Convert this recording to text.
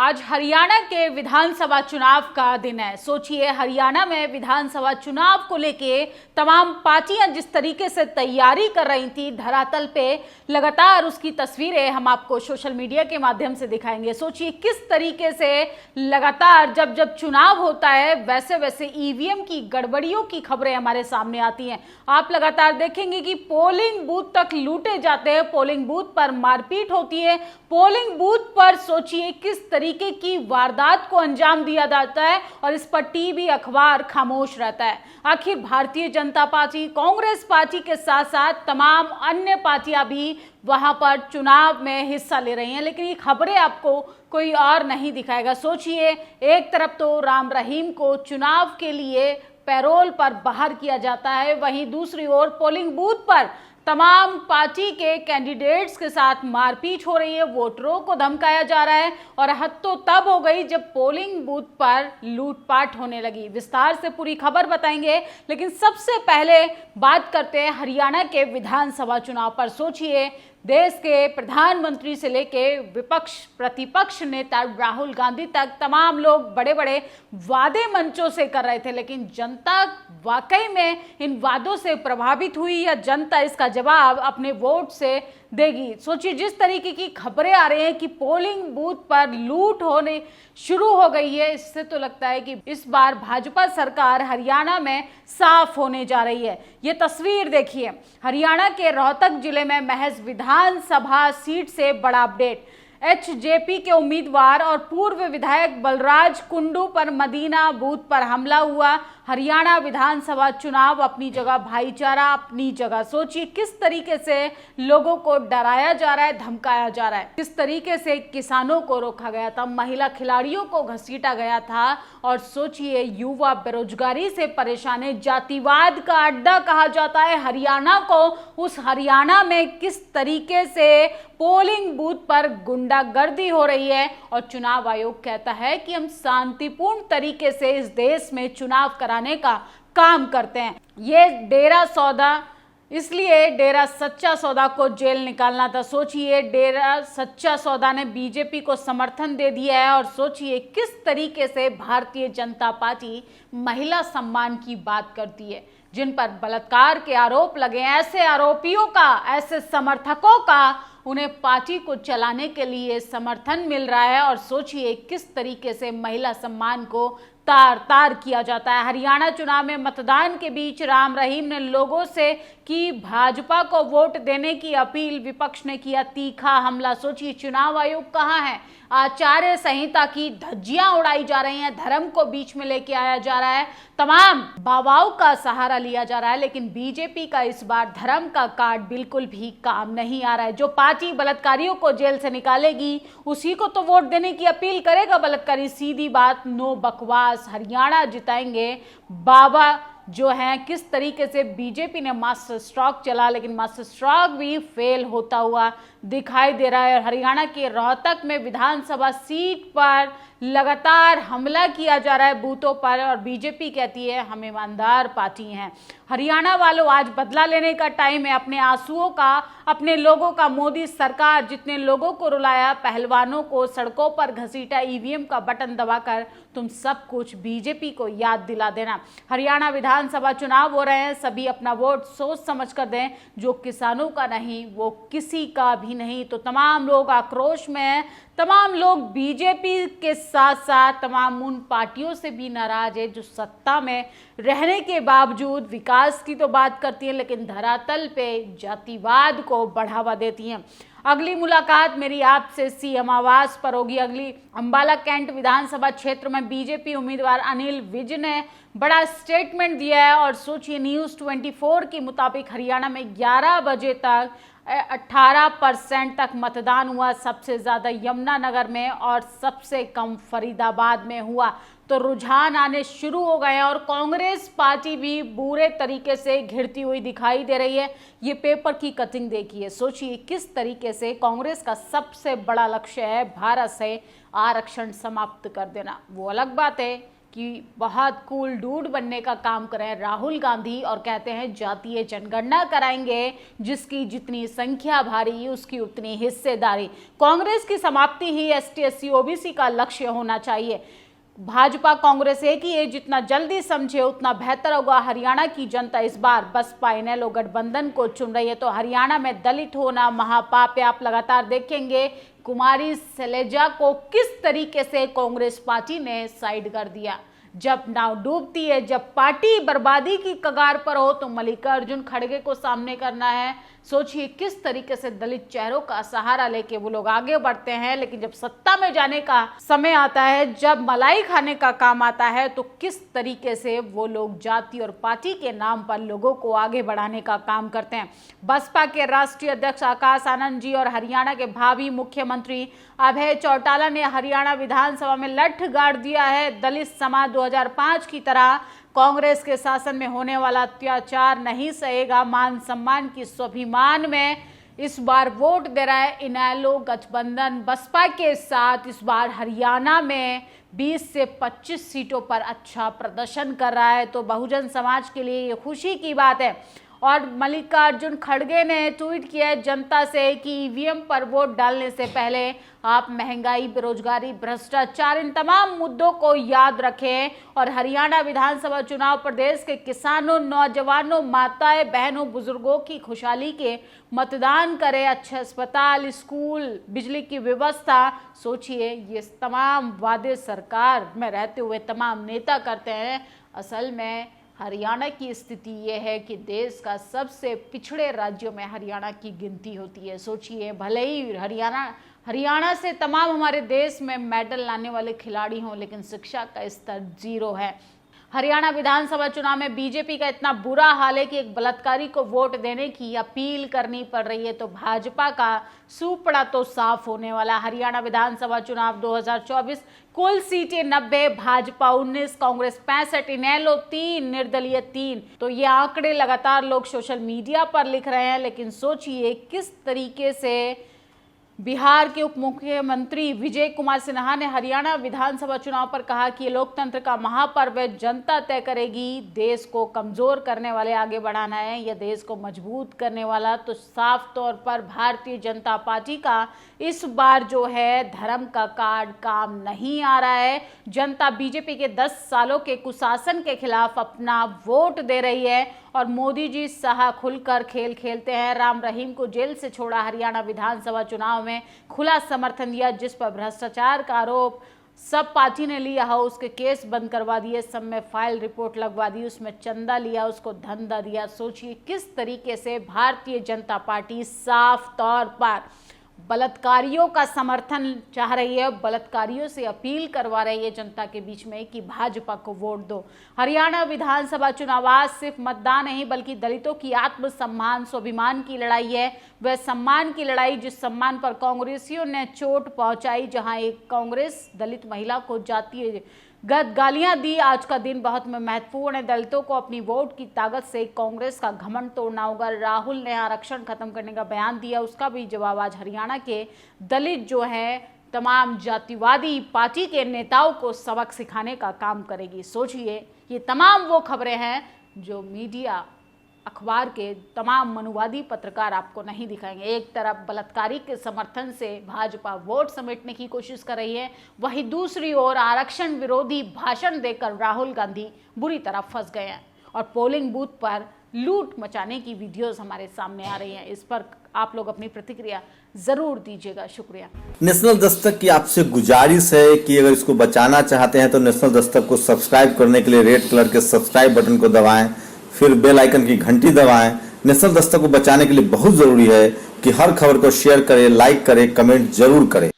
आज हरियाणा के विधानसभा चुनाव का दिन है। सोचिए, हरियाणा में विधानसभा चुनाव को लेके तमाम पार्टियां जिस तरीके से तैयारी कर रही थी, धरातल पे लगातार उसकी तस्वीरें हम आपको सोशल मीडिया के माध्यम से दिखाएंगे। सोचिए किस तरीके से लगातार जब जब चुनाव होता है वैसे वैसे ईवीएम की गड़बड़ियों की खबरें हमारे सामने आती हैं। आप लगातार देखेंगे कि पोलिंग बूथ तक लूटे जाते हैं, पोलिंग बूथ पर मारपीट होती है, पोलिंग बूथ पर सोचिए किस तरीके की वारदात को अंजाम दिया जाता है और इस पर टीवी अखबार खामोश रहता है। आखिर भारतीय जनता पार्टी, कांग्रेस पार्टी के साथ साथ तमाम अन्य पार्टियां भी वहां पर चुनाव में हिस्सा ले रही हैं, लेकिन ये खबरें आपको कोई और नहीं दिखाएगा। सोचिए, एक तरफ तो राम रहीम को चुनाव के लिए पैरोल पर बाहर किया जाता है, वहीं दूसरी ओर पोलिंग बूथ पर तमाम पार्टी के कैंडिडेट्स के साथ मारपीट हो रही है, वोटरों को धमकाया जा रहा है और हद तो तब हो गई जब पोलिंग बूथ पर लूटपाट होने लगी। विस्तार से पूरी खबर बताएंगे, लेकिन सबसे पहले बात करते हैं हरियाणा के विधानसभा चुनाव पर। सोचिए, देश के प्रधानमंत्री से लेके विपक्ष प्रतिपक्ष नेता राहुल गांधी तक तमाम लोग बड़े बड़े वादे मंचों से कर रहे थे, लेकिन जनता वाकई में इन वादों से प्रभावित हुई या जनता इसका जवाब अपने वोट से देगी। सोचिए, जिस तरीके की खबरें आ रही हैं कि पोलिंग बूथ पर लूट होने शुरू हो गई है, इससे तो लगता है कि इस बार भाजपा सरकार हरियाणा में साफ होने जा रही है। ये तस्वीर देखिए, हरियाणा के रोहतक जिले में महज विधानसभा सीट से बड़ा अपडेट। एचजेपी के उम्मीदवार और पूर्व विधायक बलराज कुंडू पर मदीना बूथ पर हमला हुआ। हरियाणा विधानसभा चुनाव अपनी जगह, भाईचारा अपनी जगह। सोचिए किस तरीके से लोगों को डराया जा रहा है, धमकाया जा रहा है, किस तरीके से किसानों को रोका गया था, महिला खिलाड़ियों को घसीटा गया था। और सोचिए, युवा बेरोजगारी से परेशान है, जातिवाद का अड्डा कहा जाता है हरियाणा को। उस हरियाणा में किस तरीके से पोलिंग बूथ पर गुंडागर्दी हो रही है और चुनाव आयोग कहता है कि हम शांतिपूर्ण तरीके से इस देश में चुनाव कराने का काम करते हैं। ये डेरा सौदा, इसलिए डेरा सच्चा सौदा को जेल निकालना था। सोचिए, डेरा सच्चा सौदा ने बीजेपी को समर्थन दे दिया है और सोचिए किस तरीके से भारतीय जनता पार्टी महिला सम्मान की बात करती है, जिन पर बलात्कार के आरोप लगे, ऐसे आरोपियों का, ऐसे समर्थकों का उन्हें पार्टी को चलाने के लिए समर्थन मिल रहा है। और सोचिए किस तरीके से महिला सम्मान को तार तार किया जाता है। हरियाणा चुनाव में मतदान के बीच राम रहीम ने लोगों से की भाजपा को वोट देने की अपील, विपक्ष ने किया तीखा हमला। सोचिए, चुनाव आयोग कहाँ है? आचार्य संहिता की धज्जियां उड़ाई जा रही हैं, धर्म को बीच में लेके आया जा रहा है, तमाम बाबाओं का सहारा लिया जा रहा है, लेकिन बीजेपी का इस बार धर्म का कार्ड बिल्कुल भी काम नहीं आ रहा है। जो पार्टी बलात्कारियों को जेल से निकालेगी उसी को तो वोट देने की अपील करेगा बलात्कारी। सीधी बात, नो बकवास, हरियाणा जिताएंगे बाबा जो है। किस तरीके से बीजेपी ने मास्टर स्ट्रोक चला, लेकिन मास्टर स्ट्रोक भी फेल होता हुआ दिखाई दे रहा है। और हरियाणा के रोहतक में विधानसभा सीट पर लगातार हमला किया जा रहा है बूथों पर, और बीजेपी कहती है हम ईमानदार पार्टी हैं। हरियाणा वालों, आज बदला लेने का टाइम है। अपने आंसुओं का, अपने लोगों का, मोदी सरकार जितने लोगों को रुलाया, पहलवानों को सड़कों पर घसीटा, ईवीएम का बटन दबाकर, तुम सब कुछ बीजेपी को याद दिला देना। हरियाणा विधानसभा चुनाव हो रहे हैं, सभी अपना वोट सोच समझ कर दें। जो किसानों का नहीं वो किसी का भी नहीं। तो तमाम लोग आक्रोश में हैं, तमाम लोग बीजेपी के साथ साथ तमाम उन पार्टियों से भी नाराज है जो सत्ता में रहने के बावजूद विकास की तो बात करती हैं, लेकिन धरातल पे जातिवाद को बढ़ावा देती हैं। अगली मुलाकात मेरी आपसे सीएम आवास पर होगी। अगली अंबाला कैंट विधानसभा क्षेत्र में बीजेपी उम्मीदवार अनिल विज ने बड़ा स्टेटमेंट दिया है। और सोचिए, न्यूज़ 24 के मुताबिक हरियाणा में 11 बजे तक 18% तक मतदान हुआ। सबसे ज़्यादा यमुनानगर में और सबसे कम फरीदाबाद में हुआ। तो रुझान आने शुरू हो गए हैं और कांग्रेस पार्टी भी बुरे तरीके से घिरती हुई दिखाई दे रही है। ये पेपर की कटिंग देखिए। सोचिए किस तरीके से कांग्रेस का सबसे बड़ा लक्ष्य है भारत से आरक्षण समाप्त कर देना। वो अलग बात है कि बहुत कूल डूड बनने का काम करें राहुल गांधी और कहते हैं जातीय जनगणना कराएंगे, जिसकी जितनी संख्या भारी उसकी उतनी हिस्सेदारी। कांग्रेस की समाप्ति ही एसटी एससी ओबीसी का लक्ष्य होना चाहिए। भाजपा कांग्रेस एक ही है, जितना जल्दी समझे उतना बेहतर होगा। हरियाणा की जनता इस बार बसपा इनेलो गठबंधन को चुन रही है, तो हरियाणा में दलित होना महापाप है। आप लगातार देखेंगे कुमारी शैलजा को किस तरीके से कांग्रेस पार्टी ने साइड कर दिया। जब नाव डूबती है, जब पार्टी बर्बादी की कगार पर हो, तो मल्लिकार्जुन खड़गे को सामने करना है। सोचिए किस तरीके से दलित चेहरों का सहारा लेके वो लोग आगे बढ़ते हैं, लेकिन जब सत्ता में जाने का समय आता है, जब मलाई खाने का काम आता है, तो किस तरीके से वो लोग जाति और पार्टी के नाम पर लोगों को आगे बढ़ाने का काम करते हैं। बसपा के राष्ट्रीय अध्यक्ष आकाश आनंद जी और हरियाणा के भावी मुख्यमंत्री अभय चौटाला ने हरियाणा विधानसभा में लठ गाड़ दिया है। दलित समाज 2005 की तरह कांग्रेस के शासन में होने वाला अत्याचार नहीं सहेगा। मान सम्मान की स्वाभिमान में इस बार वोट दे रहा है इनेलो गठबंधन बसपा के साथ। इस बार हरियाणा में 20 से 25 सीटों पर अच्छा प्रदर्शन कर रहा है, तो बहुजन समाज के लिए ये खुशी की बात है। और मल्लिकार्जुन खड़गे ने ट्वीट किया है जनता से कि ईवीएम पर वोट डालने से पहले आप महंगाई, बेरोजगारी, भ्रष्टाचार, इन तमाम मुद्दों को याद रखें और हरियाणा विधानसभा चुनाव प्रदेश के किसानों, नौजवानों, माताएं, बहनों, बुजुर्गों की खुशहाली के मतदान करें। अच्छे अस्पताल, स्कूल, बिजली की व्यवस्था। सोचिए ये तमाम वादे सरकार में रहते हुए तमाम नेता करते हैं। असल में हरियाणा की स्थिति यह है कि देश का सबसे पिछड़े राज्यों में हरियाणा की गिनती होती है। सोचिए भले ही हरियाणा से तमाम हमारे देश में मेडल लाने वाले खिलाड़ी हों, लेकिन शिक्षा का स्तर 0 है। हरियाणा विधानसभा चुनाव में बीजेपी का इतना बुरा हाल है कि एक बलात्कारी को वोट देने की अपील करनी पड़ रही है, तो भाजपा का सुपड़ा तो साफ होने वाला। हरियाणा विधानसभा चुनाव 2024 कुल सीटें 90, भाजपा 19, कांग्रेस 65, इनेलो 3, निर्दलीय 3। तो ये आंकड़े लगातार लोग सोशल मीडिया पर लिख रहे हैं, लेकिन सोचिए किस तरीके से बिहार के उप मुख्यमंत्री विजय कुमार सिन्हा ने हरियाणा विधानसभा चुनाव पर कहा कि ये लोकतंत्र का महापर्व है, जनता तय करेगी। देश को कमजोर करने वाले आगे बढ़ाना है या देश को मजबूत करने वाला। तो साफ तौर पर भारतीय जनता पार्टी का इस बार जो है धर्म का कार्ड काम नहीं आ रहा है। जनता बीजेपी के 10 सालों के कुशासन के खिलाफ अपना वोट दे रही है और मोदी जी साहा खुलकर खेल खेलते हैं। राम रहीम को जेल से छोड़ा, हरियाणा विधानसभा चुनाव में खुला समर्थन दिया, जिस पर भ्रष्टाचार का आरोप सब पार्टी ने लिया हो, उसके केस बंद करवा दिए, सब में फाइल रिपोर्ट लगवा दी, उसमें चंदा लिया, उसको धंधा दिया। सोचिए किस तरीके से भारतीय जनता पार्टी साफ तौर पर बलात्कारियों का समर्थन चाह रही है, बलात्कारियों से अपील करवा रही है जनता के बीच में कि भाजपा को वोट दो। हरियाणा विधानसभा चुनाव आज सिर्फ मतदान नहीं बल्कि दलितों की आत्मसम्मान, स्वाभिमान की लड़ाई है। वह सम्मान की लड़ाई जिस सम्मान पर कांग्रेसियों ने चोट पहुंचाई, जहां एक कांग्रेस दलित महिला को जातीय गालियां दी। आज का दिन बहुत महत्वपूर्ण है। दलितों को अपनी वोट की ताकत से कांग्रेस का घमंड तोड़ना होगा। राहुल ने आरक्षण खत्म करने का बयान दिया, उसका भी जवाब आज हरियाणा के दलित जो है तमाम जातिवादी पार्टी के नेताओं को सबक सिखाने का काम करेगी। सोचिए ये तमाम वो खबरें हैं जो मीडिया, अखबार के तमाम मनुवादी पत्रकार आपको नहीं दिखाएंगे। एक तरफ बलात्कारी के समर्थन से भाजपा वोट समेटने की कोशिश कर रही है, वहीं दूसरी ओर आरक्षण विरोधी भाषण देकर राहुल गांधी बुरी तरह फंस गए हैं और पोलिंग बूथ पर लूट मचाने की वीडियोस हमारे सामने आ रही हैं। इस पर आप लोग अपनी प्रतिक्रिया जरूर दीजिएगा। शुक्रिया। नेशनल दस्तक की आपसे गुजारिश है कि अगर इसको बचाना चाहते हैं तो नेशनल दस्तक को सब्सक्राइब करने के लिए रेड कलर के सब्सक्राइब बटन को दबाएं, फिर बेल आइकन की घंटी दबाएं। नेशनल दस्तक को बचाने के लिए बहुत जरूरी है कि हर खबर को शेयर करें, लाइक करें, कमेंट जरूर करें।